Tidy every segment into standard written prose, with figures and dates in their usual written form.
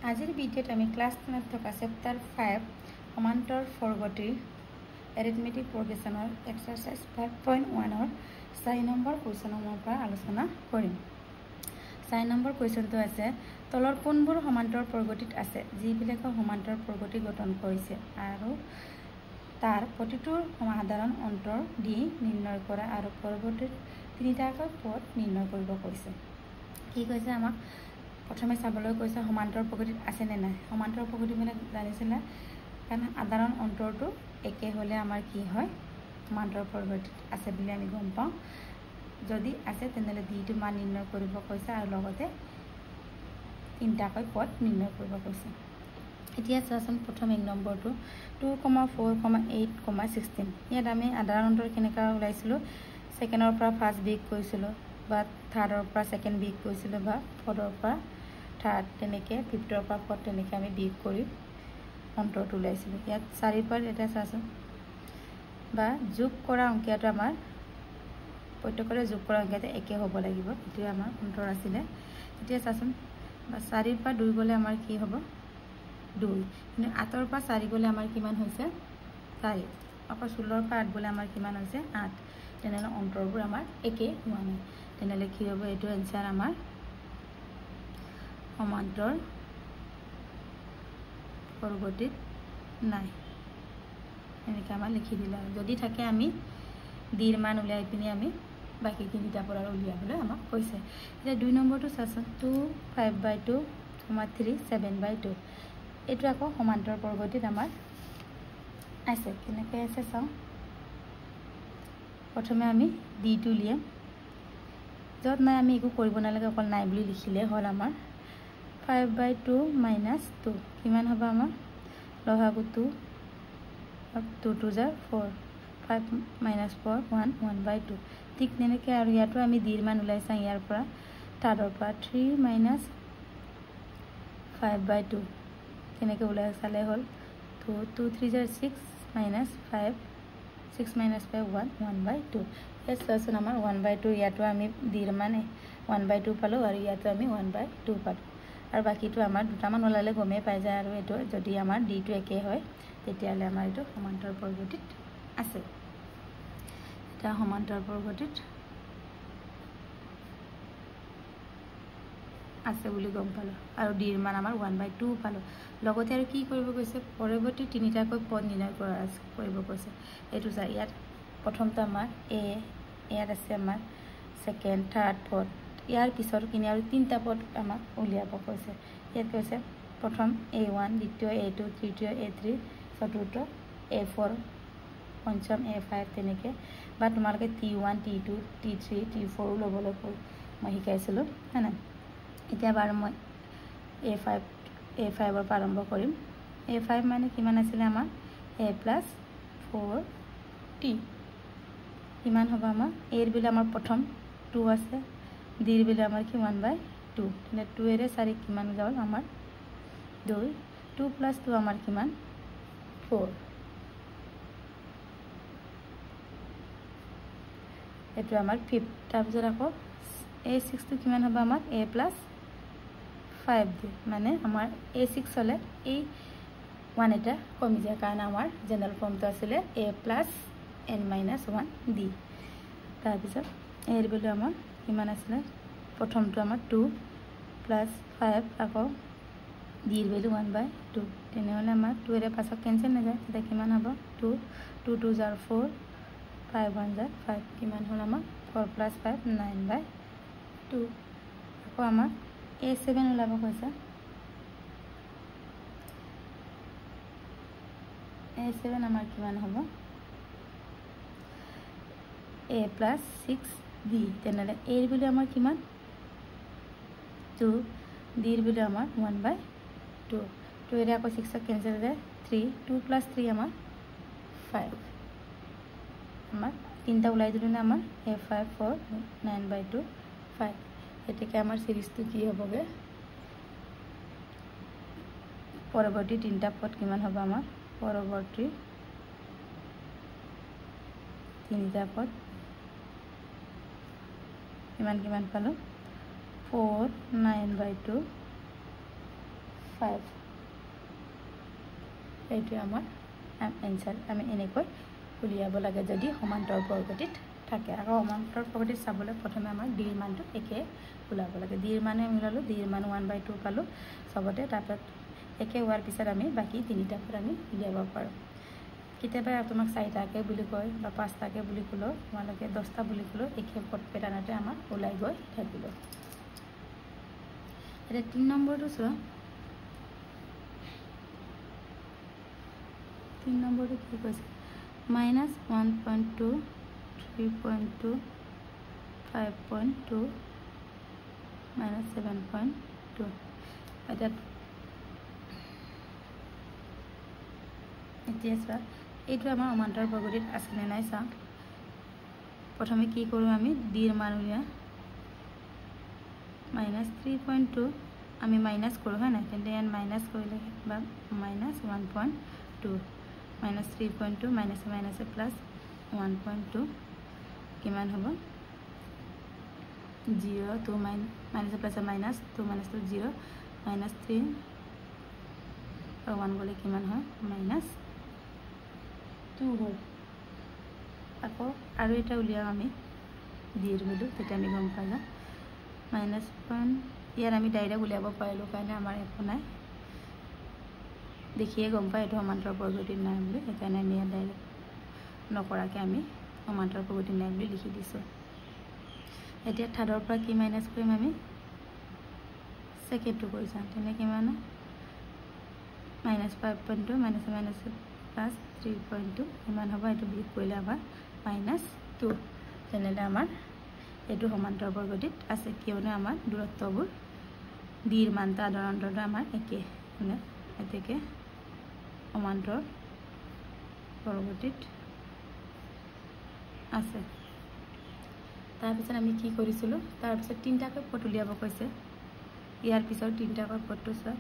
আজিৰ ভিডিঅ'ত আমি ক্লাছ 10ত থকা চেপ্টাৰ 5 সমান্তৰ ফৰগতিৰ এৰিথমেটিক প্ৰগ্ৰেশ্যনৰ এক্সাৰচাইজ 5.1ৰ 4 নম্বৰ কুৱেশ্যনৰ পৰা আলোচনা কৰিম। 4 নম্বৰ কুৱেশ্যনটো আছে তলৰ কোনবোৰ সমান্তৰ প্ৰগতিত আছে যিবিলাকে সমান্তৰ প্ৰগতি গঠন কৰিছে আৰু তাৰ প্ৰতিটোৰ সাধাৰণ অন্তৰ দি নিৰ্ণয় কৰা আৰু পৰৱৰ্তী তিনিটাকৈ পদ নিৰ্ণয় কৰিব কৈছে। কি কৈছে আমাক প্ৰথমে চাবলৈ কৈছে সমান্তৰ প্ৰগতিত আছে নে নাই। সমান্তৰ প্ৰগতি মানে জানিছিলে কাৰণ সাধাৰণ অন্তৰটো একে হ'লে আমাৰ কি হয় সমান্তৰ প্ৰগতিত আছে বুলি আমি গম পাওঁ। যদি আছে তেনেহ'লে ডিটো মান নিৰ্ণয় কৰিব কৈছে আৰু লগতে তিনিটাকৈ পদ নিৰ্ণয় কৰিব কৈছে। এতিয়া চাচোন প্ৰথম 1 নম্বৰটো 2,4,8,16 ইয়াত আমি সাধাৰণ অন্তৰ কেনেকৈ ওলাইছিলোঁ ছেকেণ্ডৰ পৰা ফাৰ্ষ্ট বিগ কৰিছিলোঁ বা থাৰ্ডৰ পৰা ছেকেণ্ড বিগ কৰিছিলোঁ বা ফ'ৰ্থৰ পৰা থাৰ্ড তেনেকৈ ফিফ্থৰ পৰা ফ'ৰ্থ তেনেকৈ আমি বিগ কৰি অন্তৰটো ওলাইছিলোঁ। ইয়াত 4 পৰা এতিয়া চাচোন বা যোগ কৰা অংকীয়াটো আমাৰ প্ৰত্যেকৰে যোগ কৰা অংকীয়াটো একে হ'ব লাগিব। এইটোৱে আমাৰ অন্তৰ আছিলে। এতিয়া চাচোন বা 4 পৰা 2 গ'লে আমাৰ কি হ'ব 2, কিন্তু 8ৰ পৰা 4 গ'লে আমাৰ কিমান হৈছে 4, আকৌ 16ৰ পৰা 8 গ'লে আমাৰ কিমান হৈছে 8। তেনেহ'লে অন্তৰবোৰ আমাৰ একে হোৱা নাই। তেনেহ'লে কি হ'ব এইটো এনচাৰ আমাৰ সমান্তৰ প্ৰগতিত নাই। এনেকৈ আমাৰ লিখি দিলে আৰু যদি থাকে আমি ডিৰ মান উলিয়াই পিনি আমি বাকী তিনিটা পৰা উলিয়াবলৈ আমাক কৈছে। এতিয়া 2 নম্বৰটো চাচোন 2, 5/2, 3, 7/2 এইটো আকৌ সমান্তৰ প্ৰগতিত আমাৰ আছে। কেনেকৈ আছে চাওঁ। প্ৰথমে আমি ডিটো উলিয়াম, য'ত নাই আমি একো কৰিব নালাগে অকল নাই বুলি লিখিলে হ'ল। আমাৰ 5/2 - 2 কিমান হ'ব আমাৰ লসাগু 2, 2 2 × 4, 5 - 4 1, 1/2 ঠিক তেনেকৈ আৰু ইয়াতো আমি ডিৰ মান ওলাই চাওঁ। ইয়াৰ পৰা থাৰ্ডৰ পৰা 3 - 5/2 কেনেকৈ ওলাই চালে হ'ল 2, 2 3 × 6 - 5, 6 - 5 1, 1/2 ইয়াত চোৱাচোন আমাৰ 1/2 ইয়াতো আমি ডিৰ মান 1/2 পালোঁ আৰু ইয়াতো আমি 1/2 পালোঁ আৰু বাকীটো আমাৰ দুটামান ওলালে গমেই পাই যায় আৰু এইটো যদি আমাৰ ডিটো একে হয় তেতিয়াহ'লে আমাৰ এইটো সমান্তৰ প্ৰগতিত আছে। এতিয়া সমান্তৰ প্ৰগতিত আছে বুলি গম পালোঁ আৰু ডিৰ মান আমাৰ 1/2 পালোঁ। লগতে আৰু কি কৰিব কৈছে পৰৱৰ্তী তিনিটাকৈ পদ নিৰ্ণয় কৰিব কৈছে। এইটো চাই ইয়াত প্ৰথমটো আমাৰ এ, ইয়াত আছে আমাৰ ছেকেণ্ড, থাৰ্ড, ফ'ৰ্থ, ইয়াৰ পিছত কিনি আৰু তিনিটা পদ আমাক উলিয়াব কৈছে। ইয়াত কৈছে প্ৰথম A1, দ্বিতীয় A2, তৃতীয় A3, চতুৰ্থ A4, পঞ্চম A5 তেনেকৈ বা তোমালোকে T1, T2, T3, T4 ল'বলৈ মই শিকাইছিলোঁ হয় নাই। এতিয়া বাৰু মই A5ৰ পৰা আৰম্ভ কৰিম। A5 মানে কিমান আছিলে আমাৰ A + 4T কিমান হ'ব আমাৰ এৰ বিলে আমাৰ প্ৰথম 2 আছে, ডিৰ বিলে আমাৰ কি 1/2 তেনে 2ৰে 4 কিমান গ'ল আমাৰ 2, 2 + 2 আমাৰ কিমান 4। এইটো আমাৰ 5। তাৰপিছত আকৌ A6টো কিমান হ'ব আমাৰ A + 5 মানে আমাৰ A6 হ'লে এই 1 এটা কমি যায় কাৰণ আমাৰ জেনেৰেল ফৰ্মটো আছিলে A + n - 1D। তাৰপিছত এৰ বিলে আমাৰ কিমান আছিলে প্ৰথমটো আমাৰ 2 + 5 আকৌ ডিৰ বিলে 1/2 তেনেহ'লে আমাৰ 2ৰে 5ক কেঞ্চেল নাযায়। তেতিয়া কিমান হ'ব 2, 2 2 × 4, 5 1 × 5 কিমান হ'ল আমাৰ 4 + 5 9/2। আকৌ আমাৰ A7 ওলাব কৈছে। A7 আমাৰ কিমান হ'ব A + 6D তেনেহ'লে এৰ বিলে আমাৰ কিমান 2, ডিৰ বিলে আমাৰ 1/2 2ৰে আকৌ 6ক কেঞ্চেল যায় 3, 2 + 3 আমাৰ 5 আমাৰ তিনিটা ওলাই দিলোঁ নে আমাৰ A5 4 9/2 5। গতিকে আমাৰ চিৰিজটো কি হ'বগৈ পৰৱৰ্তী তিনিটা পদ কিমান হ'ব আমাৰ পৰৱৰ্তী তিনিটা পদ কিমান পালোঁ 4 9/2 5 এইটো আমাৰ এনসাৰ আমি এনেকৈ উলিয়াব লাগে যদি সমান্তৰ বৰ্গটিত থাকে আৰু সমান্তৰ বৰ্গটিত চাবলৈ প্ৰথমে আমাৰ d ৰ মানটো একে উলাব লাগে d ৰ মানে মিলালো d ৰ মান 1/2 পালো সবতে তাৰপৰত একে হোৱাৰ পিছত আমি বাকি তিনিটা পৰ আমি উলিয়াব পাৰো কিতাবা তোমাক 4টাকে বুলি কয় বা 5টাকে বুলি কলো তোমালোকে 10টা বুলি কলো একে পেটাৰ্ণতে আমাৰ উলাই গৈ থাকিব এটা 3 নম্বৰটো চোৱা 3 নম্বৰটো কি কৈছে -1.2 3.2 5.2 -7.2 এটা এতিয়া চোৱা এইটো আমাৰ সমান্তৰ বৰ্গটিত আছে নে নাই চা প্ৰথমে কি কৰো আমি d ৰ মান উলিয়া -3.2 আমি মাইনাস কৰো হয় না তেন্তে এন মাইনাস কৰিলে বা -1.2 -3.2 মাইনাস মাইনাস প্লাস 1.2 কিমান হ'ব 0 2 minus plus minus 2 minus 2 0 minus 3 আৰু 1 গলে কিমান হয় -2 হয় আকৌ আৰু এটা উলিয়াও আমি d ৰ ভ্যালু তেতিয়া আমি গম পাই যাম -1 ইয়াৰ আমি ডাইৰেক্ট উলিয়াব পাৰিলো কাৰণে আমাৰ একো নাই দেখিয়ে গম পাই এটো সমান্তৰ বৰ্গটিত নাই বুলি সেইকাৰণে আমি ইয়াত ডাইৰেক্ট নকৰাকে আমি সমান্তৰ বৰ্গটিত নাই বুলি লিখি দিছো এতিয়া থাৰ্ডৰ পৰা কি মাইনাস কৰিম আমি সেকেন্ডটো কৰি যাম তেনে কিমান -5.2 মাইনাস মাইনাস প্লাস 3.2 কিমান হ'ব এটো বিয়োগ কৰিলে আমাৰ -2 তেনে আমাৰ এটো সমান্তৰ বৰ্গটিত আছে কিয়নো আমাৰ দূৰত্ববোৰ d ৰ মানটা আদৰণটো আমাৰ একে মানে এতেকে সমান্তৰ বৰ্গটিত আছে তাৰ পিছত আমি কি কৰিছিলো তাৰ পিছত তিনটাকৈ পদ উলিয়াব কৈছে ইয়াৰ পিছত তিনটাকৈ পদটো চোৱা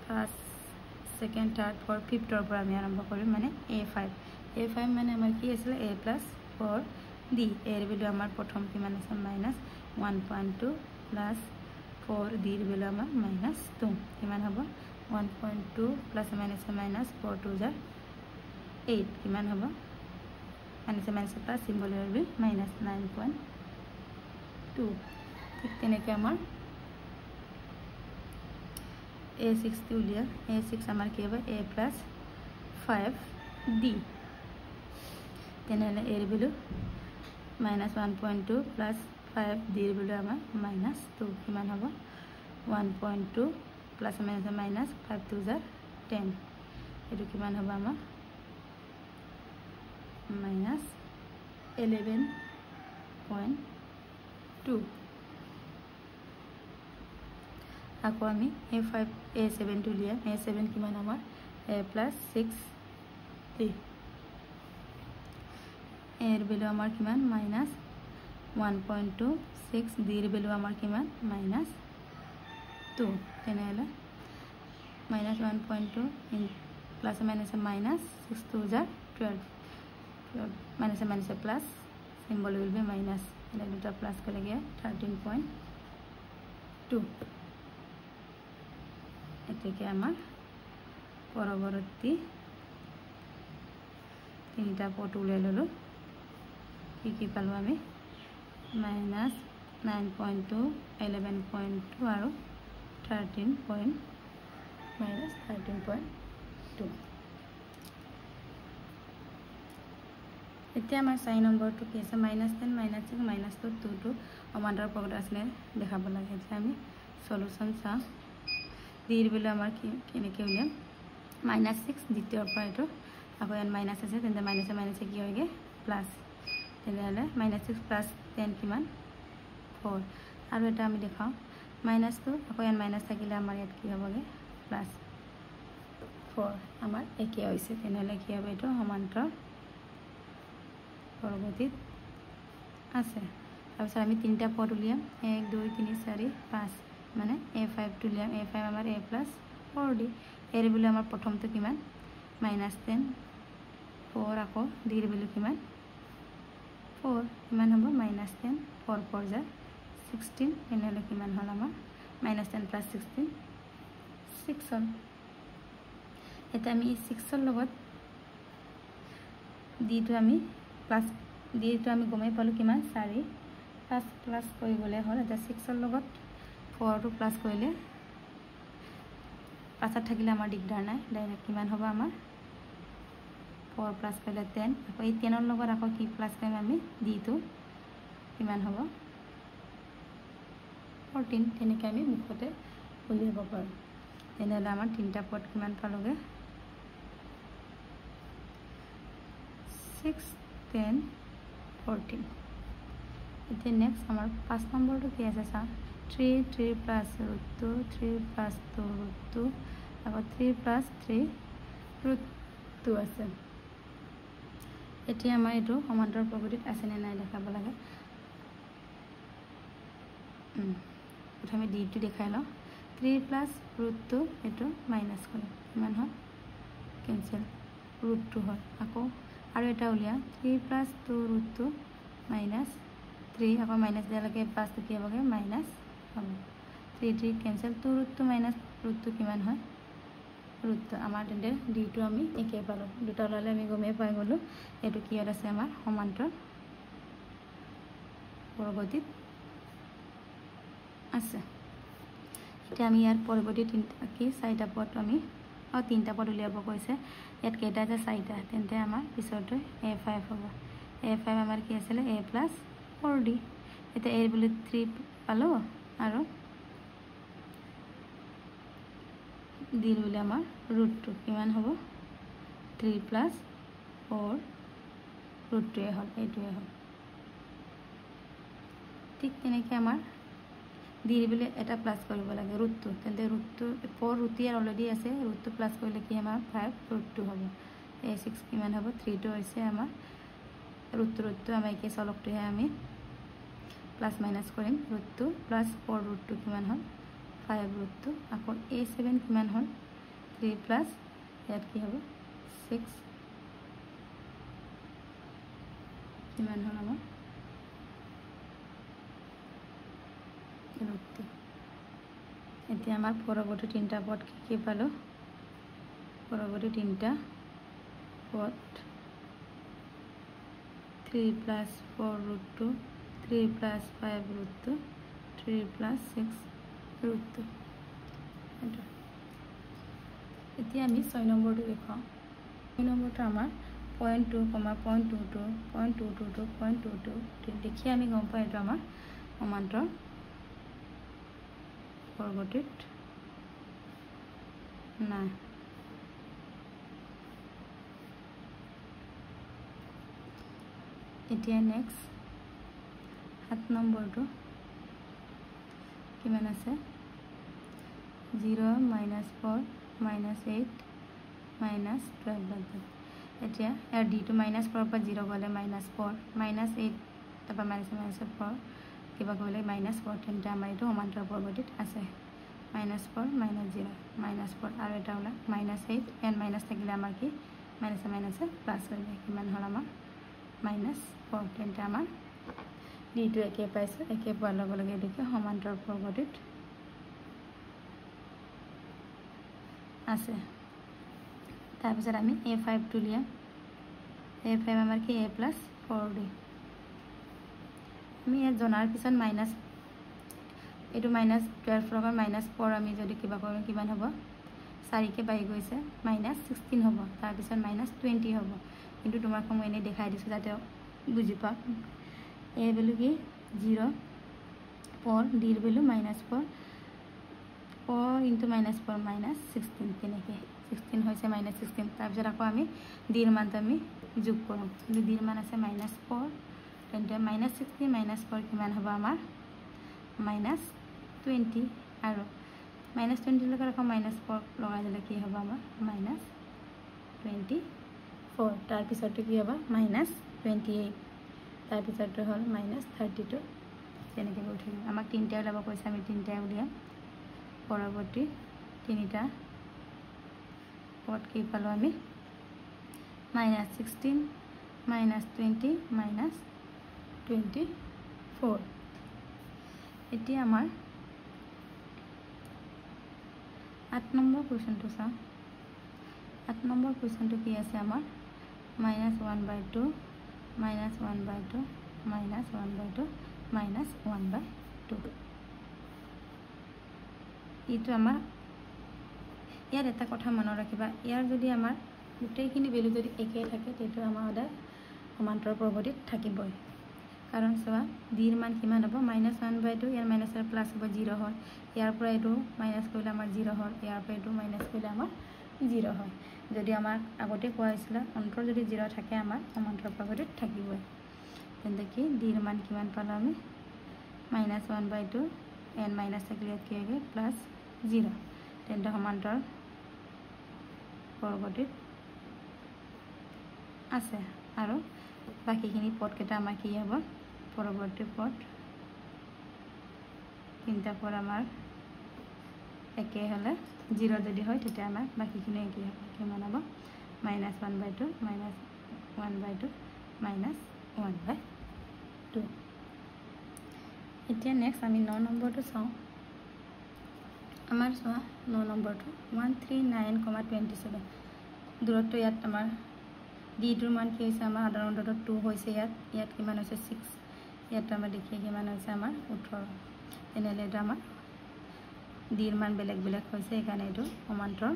ফাৰ্স্ট সেকেন্ড থাৰ্ড ফ'ৰ্থ ফিফথৰ পৰা আমি আৰম্ভ কৰিম মানে a5 মানে আমাৰ কি আছিল a + 4d এৰ ভ্যালু আমাৰ প্ৰথম কিমান আছে -1.2 প্লাস 4d ৰ ভ্যালু আমাৰ -2 কিমান হ'ব 1.2 প্লাস মাইনাস মাইনাস 4 2 * 8 কিমান হ'ব মাইনাস মাইনাস প্লাস সিম্বল হবে -9.2 ঠিক তেনেকৈ আমাৰ a6 টো উলিয়া a6 আমাৰ কি হ'ব a + 5d তেনেহলে এৰ ভ্যালু -1.2 প্লাস 5d ৰ ভ্যালু আমাৰ -2 কিমান হ'ব 1.2 প্লাস মাইনাস মাইনাস 5 2 * 10 এটো কিমান হ'ব আমাৰ -11.2 আকৌ আমি a5 a7 টো লিয়া a7 কিমান আমাৰ a + 6d এৰ ভ্যালু আমাৰ কিমান -1.2 6d ৰ ভ্যালু আমাৰ কিমান -2 তেনেহলে -1.2 plus minus minus 6 2 * 12 minus minus plus symbol will be minus এটা দুটা প্লাস করে গিয়ে 13.2 এটাকে আমার পরবর্তী তিনটা পদ উলিয়াই ললো কি পালো আমি -9.2 11.2 আৰু 13.2 এতিয়া আমাৰ 4 নম্বৰটো কি আছে -10 -6 -2 2 2 সমান্তৰ বৰ্গত আছে দেখাব লাগে এতিয়া আমি সলিউশন চাও d ৰ ভ্যালু আমাৰ কেনেকৈ উলিয়াম -6 দ্বিতীয়ৰ পৰা এটো আকৌ এন মাইনাস আছে তেন্তে মাইনাসে মাইনাসে কি হয়গে প্লাস তেনেহলে -6 + 10 কিমান 4 আৰু এটা আমি দেখাও -2 আকৌ এন মাইনাস থাকিলে আমাৰ ইয়াত কি হ'বগে +4 আমাৰ একে হৈছে তেনেহলে কি হবে এটো সমান্তৰ বৰ্গটিত আছে তাৰপিছত আমি তিনটা পদ উলিয়াম 1 2 3 4 5 মানে a5 টো উলিয়াম a5 আমাৰ a + 4d এৰ ভ্যালু আমাৰ প্ৰথমটো কিমান -10 4 আকৌ d ৰ ভ্যালু কিমান 4 কিমান হ'ব -10 4 4 * 16 তেনেহলে কিমান হল আমাৰ -10 + 16 6 হ'ল এটা আমি 6 ৰ লগত ডিটো আমি প্লাস ডিটো আমি গমে পালো কিমান 4 প্লাস কৰিবলৈ হ'ল এটা 6 ৰ লগত 4 টো প্লাস কৰিলে পাছত থাকিলে আমাৰ দিগদাৰ নাই ডাইৰেক্ট কিমান হ'ব আমাৰ 4 প্লাস কৰিলে 10 আকৌ এই 10 ৰ লগত আকৌ কি প্লাস কৰিম আমি ডিটো কিমান হ'ব 14 তেনেকৈ আমি মুখতে উলিয়াব পাৰোঁ তেনেহ'লে আমাৰ তিনিটা পদ কিমান পালোগে 6 10 14 এতিয়া নেক্সট আমাৰ 5 নম্বৰটো কি আছে চা 3 3 প্লাস √2 3 প্লাস 2 √2 আকৌ 3 প্লাস 3 √2 আছে এতিয়া আমাৰ এইটো সমান্তৰাল প্ৰকৃতিত আছে নে নাই দেখাব লাগে প্ৰথমে ডিটো দেখাই লওঁ 3 প্লাস √2 এটো মাইনাস কৰিম কিমান হয় কেনসেল √2 হয় আকৌ আৰু এটা উলিয়া 3 প্লাস 2 √2 মাইনাস 3 আকৌ মাইনাস দিয়ালৈকে 5 টো কি হ'বগে মাইনাস হ'ব 3 3 কেনসেল 2 √2 মাইনাস √2 কিমান হয় √2 আমাৰ তেন্তে ডিটো আমি একে পালো দুটা ওলালে আমি গমে পাই গলো এটো কি আছে আমাৰ সমান্তৰাল প্ৰগতিত আছে এতিয়া আমি ইয়াৰ পৰৱৰ্তী তিনটা কি চাৰিটা পদ আমি তিনটা পদ উলিয়াব কৈছে ইয়াত কেইটা আছে চাৰিটা তেন্তে আমাৰ পিছৰটো a5 হ'ব a5 আমাৰ কি আছিল a + 4d এটা a বুলি 3 পালো আৰু d বুলি আমাৰ √2 কিমান হ'ব 3 + 4 √2 হ'ল এইটোৱে হ'ল ঠিক তেনেকৈ আমাৰ দি বুলি এটা প্লাস কৰিব লাগে √2 তেন্তে √2 4 √2 ইয়াৰ অলৰেডি আছে √2 প্লাস কৰিলে কি আমাৰ 5 √2 হ'ব a6 কিমান হ'ব 3 টো হৈছে আমাৰ √2 আমাৰ একে চলকটোহে আমি প্লাস মাইনাস কৰিম √2 প্লাস 4 √2 কিমান হ'ল 5 √2 আকৌ a7 কিমান হ'ল 3 প্লাস ইয়াত কি হ'ব 6 কিমান হ'ল আমাৰ এতিয়া আমাৰ পৰৱৰ্তী তিনটা পদ কি পালো পৰৱৰ্তী তিনটা পদ 3 + 4 √2 3 + 5 √2 3 + 6 √2 এতিয়া আমি 6 নম্বৰটো দেখাওঁ 6 নম্বৰটো আমাৰ 0.2, 0.22, 0.222, 0.22 দেখি আমি গম পাই এইটো আমাৰ সমান্তৰাল প্ৰগতিত নাই এতিয়া নেক্সট 7 নম্বৰটো কিমান আছে 0 - 4 - 8 - 12 এতিয়া ইয়াৰ d টো -4 পৰা 0 গ'লে -4 -8 তাৰপৰা -4 কিবা কৰিলে -4 তেন্তে আমাৰ এইটো সমান্তৰাল প্ৰগতিত আছে -4 - 0 -4 আৰু এটা ওলা -8 এণ্ড মাইনাছ থাকিলে আমাৰ কি মাইনাছে প্লাছ হৈ যায় কিমান হ'ল আমাৰ -4 তেন্তে আমাৰ ডিটো একে পাইছে একে পোৱাৰ লগে লগে এইটোকে সমান্তৰাল প্ৰগতিত আছে তাৰপিছত আমি a5 টো লিয়াম a5 আমাৰ কি a + 4d আমি ইয়াত জনাৰ পিছত মাইনাছ এইটো -12 লগত -4 আমি যদি কিবা কৰোঁ কিমান হ'ব 4 কে বাঢ়ি গৈছে -16 হ'ব তাৰপিছত -20 হ'ব কিন্তু তোমাক মই এনে দেখাই দিছোঁ যাতে বুজি পাওক a ভ্যালু কি 0 4 d ৰ ভ্যালু -4 4 * -4 -16 তেনেকৈ 16 হৈছে -16 তাৰপিছত আকৌ আমি d ৰ মানটো আমি যোগ কৰোঁ কিন্তু d ৰ মান আছে -4 তেন্তে -16 -4 কিমান হ'ব আমাৰ -20 আৰু -20 লগত আকৌ -4 লগাই দিলে কি হ'ব আমাৰ -24 তাৰপিছতটো কি হ'ব -28 তাৰপিছতটো হ'ল -32 তেনেকৈ গৈ থাকিব আমাক তিনিটা ওলাব কৈছে আমি তিনিটাই উলিয়াম পৰৱৰ্তী তিনিটা পদ কি পালোঁ আমি -16 -20 -24 এতিয়া আমাৰ 8 নম্বৰ কুৱেশ্যনটো চাওঁ 8 নম্বৰ কুৱেশ্যনটো কি আছে আমাৰ -1/2 -1/2 -1/2 -1/2 এইটো আমাৰ ইয়াৰ এটা কথা মনত ৰাখিবা ইয়াৰ যদি আমাৰ গোটেইখিনি ভেলু যদি একেই থাকে তেতিয়া আমাৰ সদায় সমান্তৰাল প্ৰগতিত থাকিবই কাৰণ চোৱা ডিৰ মান কিমান হ'ব -1/2 ইয়াৰ মাইনাছ আৰু প্লাছ হ'ব 0 হয় ইয়াৰ পৰা এইটো মাইনাছ কৰিলে আমাৰ 0 হয় ইয়াৰ পৰা এইটো মাইনাছ কৰিলে আমাৰ 0 হয় যদি আমাৰ আগতে কোৱা হৈছিল অন্তৰ যদি 0 থাকে আমাৰ সমান্তৰাল প্ৰগতিত থাকিবই তেন্তে কি ডিৰ মান কিমান পালো আমি -1/2 n মাইনাছ থাকিলে কি হবে +0 তেন্তে সমান্তৰাল প্ৰগতিত আছে আৰু বাকিখিনি পদকেইটা আমাৰ কি হ'ব পৰৱৰ্তী পদ তিনিটা পদ আমাৰ একে হ'লে 0 যদি হয় তেতিয়া আমাৰ বাকিখিনি একে হ'ব কিমান হ'ব -1/2 -1/2 -1/2 এতিয়া নেক্সট আমি 9 নম্বৰটো চাওঁ আমাৰ চোৱা 9 নম্বৰটো 139,27 দূৰত্ব ইয়াত আমাৰ ডিটোৰ মান কি হৈছে আমাৰ সাধাৰণতে 2 হৈছে ইয়াত কিমান হৈছে 6 ইয়াত আমাৰ দেখি কিমান হৈছে আমাৰ 18 তেনেহ'লে এটা আমাৰ ডিৰ মান বেলেগ বেলেগ হৈছে সেইকাৰণে এইটো সমান্তৰাল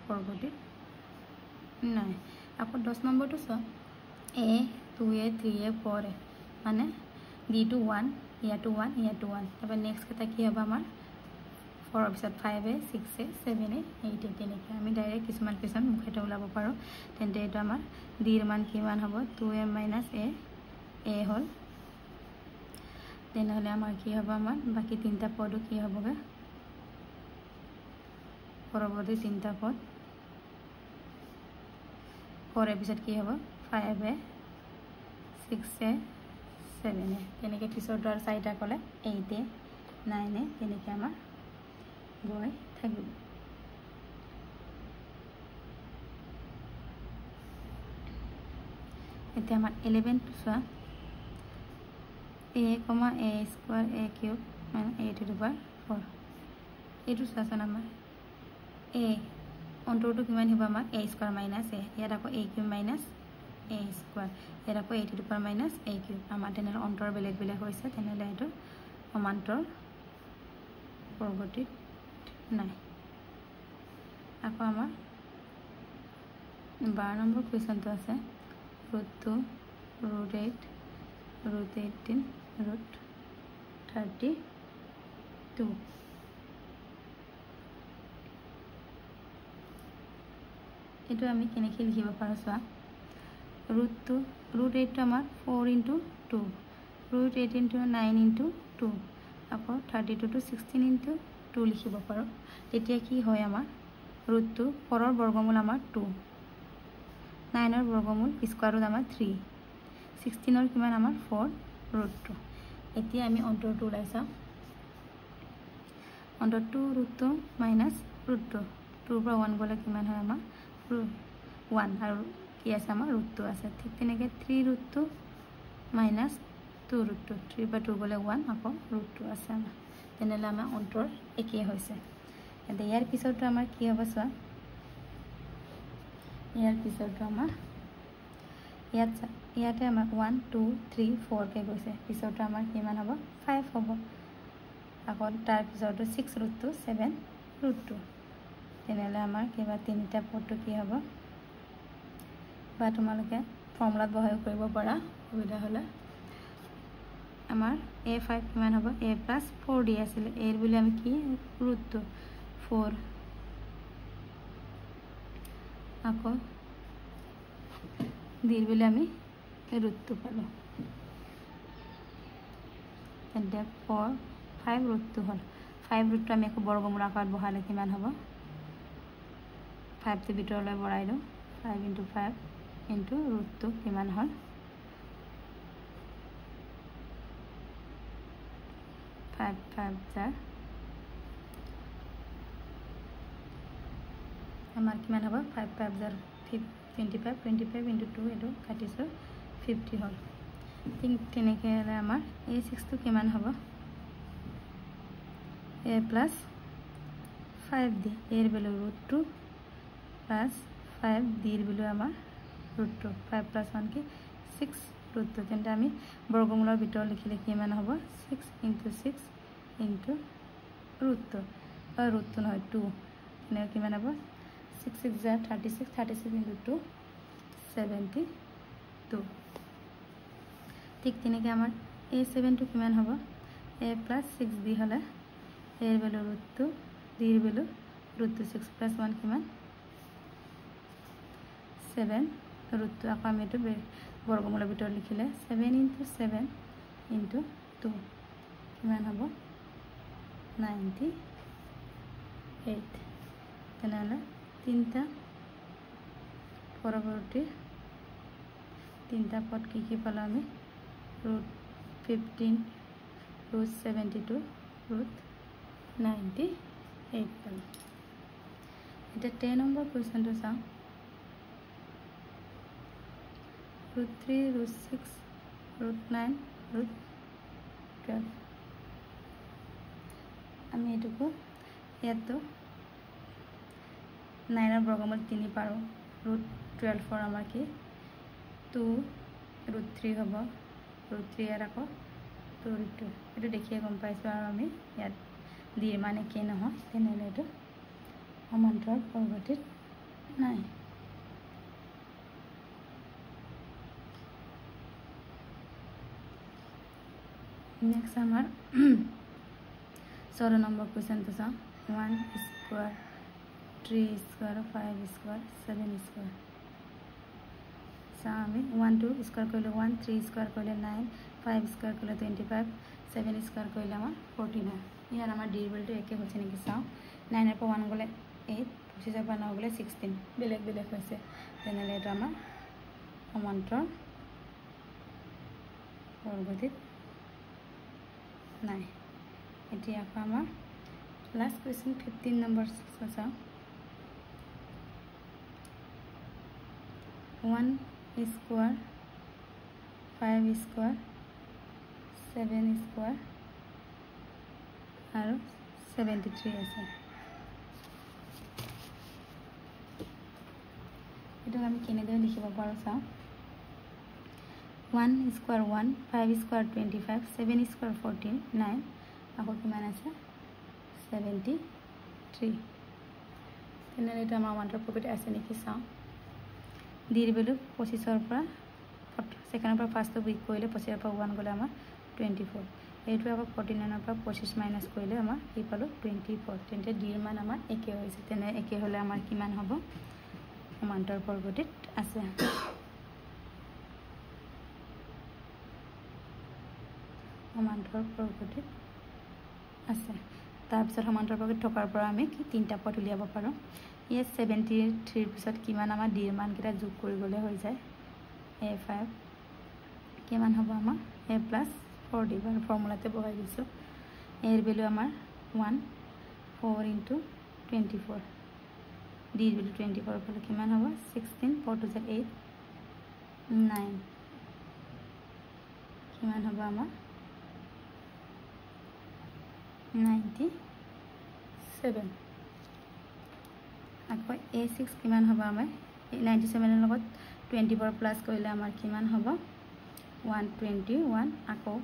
প্ৰগতিত নাই আকৌ 10 নম্বৰটো চোৱা a 2a 3a 4a মানে ডিটো 1 ইয়াতো 1 ইয়াতো 1 তাৰপৰা নেক্সট কেইটা কি হ'ব আমাৰ 4 পিছত 5a 6a 7a 8a তেনেকৈ আমি ডাইৰেক্ট কিছুমান কুৱেশ্যন মুখতে ওলাব পাৰোঁ তেন্তে এইটো আমাৰ ডিৰ মান কিমান হ'ব 2a - a হ'ল তেনেহ'লে আমাৰ কি হ'ব আমাৰ বাকী তিনিটা পদো কি হ'বগৈ পৰৱৰ্তী তিনিটা পদ 4a পিছত কি হ'ব 5a 6a 7a তেনেকৈ পিছতো আৰু 4টা ক'লে 8a 9a তেনেকৈ আমাৰ গৈ থাকিব এতিয়া আমাৰ 11টো চোৱা a, a square a cube - a to the power 4 এইটো চোৱাচোন আমাৰ a অন্তৰটো কিমান হ'ব আমাৰ a square minus a ইয়াত আকৌ a cube minus a square ইয়াত আকৌ a to the power minus a cube আমাৰ তেনেহ'লে অন্তৰ বেলেগ বেলেগ হৈছে তেনেহ'লে এইটো সমান্তৰ প্ৰগতিত নাই আকৌ আমাৰ 12 নম্বৰ কুৱেশ্যনটো আছে √2 √8 √18 √32 এইটো আমি কেনেকৈ লিখিব পাৰোঁ চোৱা √8টো আমাৰ 4 × 2 √18 টো 9 × 2 আকৌ 32 টো 16 × 2 লিখিব পাৰোঁ তেতিয়া কি হয় আমাৰ √2 4ৰ বৰ্গমূল আমাৰ 2 9ৰ বৰ্গমূল স্কোৱাৰ ৰুট আমাৰ 3 16ৰ কিমান আমাৰ 4 √2 এতিয়া আমি অন্তৰটো ওলাই চাওঁ অন্তৰটো √2 মাইনাছ √2 2ৰ পৰা 1 গ'লে কিমান হয় আমাৰ 1 আৰু কি আছে আমাৰ √2 আছে ঠিক তেনেকৈ 3 √2 মাইনাছ 2 √2 3 পৰা 2 গ'লে 1 আকৌ √2 আছে আমাৰ তেনেহ'লে আমাৰ অন্তৰ একেই হৈছে এতিয়া ইয়াৰ পিছতো আমাৰ কি হ'ব চোৱা ইয়াৰ পিছতো আমাৰ ইয়াতে আমাৰ 1 2 3 4কে গৈছে পিছতো আমাৰ কিমান হ'ব 5 হ'ব আকৌ তাৰ পিছতো 6 √2 7 √2 তেনেহ'লে আমাৰ কিবা তিনিটা পদটো কি হ'ব বা তোমালোকে ফৰ্মুলাত বহাই কৰিব পৰা সুবিধা হ'লে আমাৰ a5 কিমান হ'ব a + 4d আছিলে a বুলি আমি কি √2 4 আকৌ d বুলি আমি √2 পালোঁ তেন্তে 4 5 √2 হ'ল 5 √2 আমি আকৌ বৰ্গমূল আকাৰত বহালে কিমান হ'ব 5টো ভিতৰলৈ বঢ়াই দিওঁ 5 × 5 × √2 কিমান হ'ল 5 5 4 আমাৰ কিমান হ'ব 5 5 4 25 25 × 2 এইটো কাটিছোঁ 50 হ'ল ঠিক তেনেকৈ হ'লে আমাৰ a6টো কিমান হ'ব a + 5d এর ভ্যালু √2 প্লাস 5 d এর ভ্যালু আমার √2 5 প্লাস 1 কি 6 √2 তেন্তে আমি বৰ্গমূলৰ ভিতৰত লিখিলে কিমান হ'ব 6 * 6 * √2 √2 নহয় 2 তেনে কিমান হ'ব 6 6 * 36 36 * 2 72 ঠিক তেনেকৈ আমাৰ a7 টো কিমান হ'ব a + 6d হলে a এর ভ্যালু √2 d এর ভ্যালু √2 6 + 1 কিমান 7 √2 আকৌ আমি এটো বৰ্গমূলৰ ভিতৰত লিখিলে 7 * 7 * 2 কিমান হ'ব 98 তেনেহলে তিনটা পৰৱৰ্তী তিনটা পদ কি পালো আমি √15 √72 √98 পালো এটা 10 নম্বৰ কোৱেশ্চনটো চাও √3 √6 √9 √12 আমি এটুকু ইয়াতো 9 এর বর্গমূল 3 পারো √12 ফর আমার কি 2 √3 হবো √3 এর আকো 2 √2 এটা দেখিয়ে গম পাইছো আর আমি ইয়াত দিয়ে মানে কি না হয় তেনে এটা সমান্তৰাল পৰৱৰ্তীত নাই नेक्स्ट हमार 16 नंबर क्वेश्चन तो सा 1 स्क्वायर 3 स्क्वायर 5 स्क्वायर 7 स्क्वायर सा हमें 1 2 स्क्वायर कर लो 1 3 स्क्वायर कर ले 9 5 स्क्वायर कर ले 25 7 स्क्वायर कर ले हमार 49 यार हमार डी इक्वल टू एक होचे नेকি सा 9 এর পর 1 গলে 8 25 এর 9 গলে 16 বেলেগ বেলেগ হইছে তেনলে এটা আমার সমান্তৰাল পৰৱৰ্তীত নাই এতিয়া আকৌ আমাৰ লাষ্ট কোৱেশ্চন 15 নম্বৰ চাও 1 স্কয়াৰ 5 স্কয়াৰ 7 স্কয়াৰ আৰু 73 আছে এটা আমি কেনেদৰে লিখিব পাৰো চাও 1 स्क्वायर 1 5 स्क्वायर 25 7 स्क्वायर 14 9 আকৌ কিমান আছে 73 তেনে এটা আমাৰ ওয়ান্টাৰ প্ৰপাৰ্টি আছে নেকি চাও d এৰ ভ্যালু 25 এৰ পৰা সেকেন্ডৰ পৰা ফাৰ্স্ট উইক কৰিলে 25 এৰ পৰা 1 গলে আমাৰ 24 এইটো আকৌ 49 এৰ পৰা 25 মাইনাস কৰিলে আমাৰ কি পালো 24 তেন্তে d এৰ মান আমাৰ একে হৈছে তেনে একে হলে আমাৰ কিমান হ'ব সমান্তৰাল পৰৱৰ্তীত আছে সমান্তৰাল পৰৱৰ্তীত আছে তাৰপিছত সমান্তৰাল পৰৱৰ্তীত থকাৰ পৰা আমি কি তিনটা পদ উলিয়াব পাৰো ইয়ে 73 পিছত কিমান আমাৰ d এৰ মান কিটা যোগ কৰি গলে হৈ যায় a5 কিমান হ'ব আমাৰ a + 4d বাৰ ফৰ্মুলাতে বহাই দিছো a এৰ ভ্যালু আমাৰ 1 4 * 24 d এর ভ্যালু 24 হলে কিমান হ'ব 16 4 2 8 9 কিমান হ'ব আমাৰ 97 আকৌ a6 কিমান হ'ব আমাৰ 97 এৰ লগত 24 প্লাস কৰিলে আমাৰ কিমান হ'ব 121 আকৌ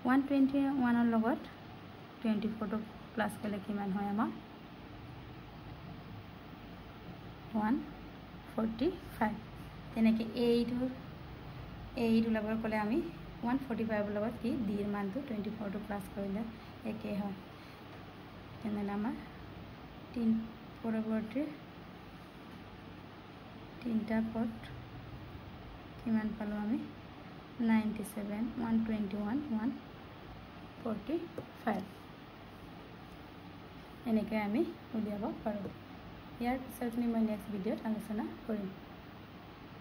121 এৰ লগত 24 টো প্লাস কৰিলে কিমান হয় আমাৰ 145 তেনেকে a8 ওলাবৰ কলে আমি 145 লগত কি d এৰ মানটো 24 টো প্লাস কৰিলে একে হয় তেনে আমাৰ তিন পৰৱৰ্তী তিনটা পদ কিমান পালো আমি 97 121 145 এনেকৈ আমি উলিয়াব পাৰো ইয়াৰ পিছৰখিনি মই নেক্সট ভিডিঅ'ত আলোচনা কৰিম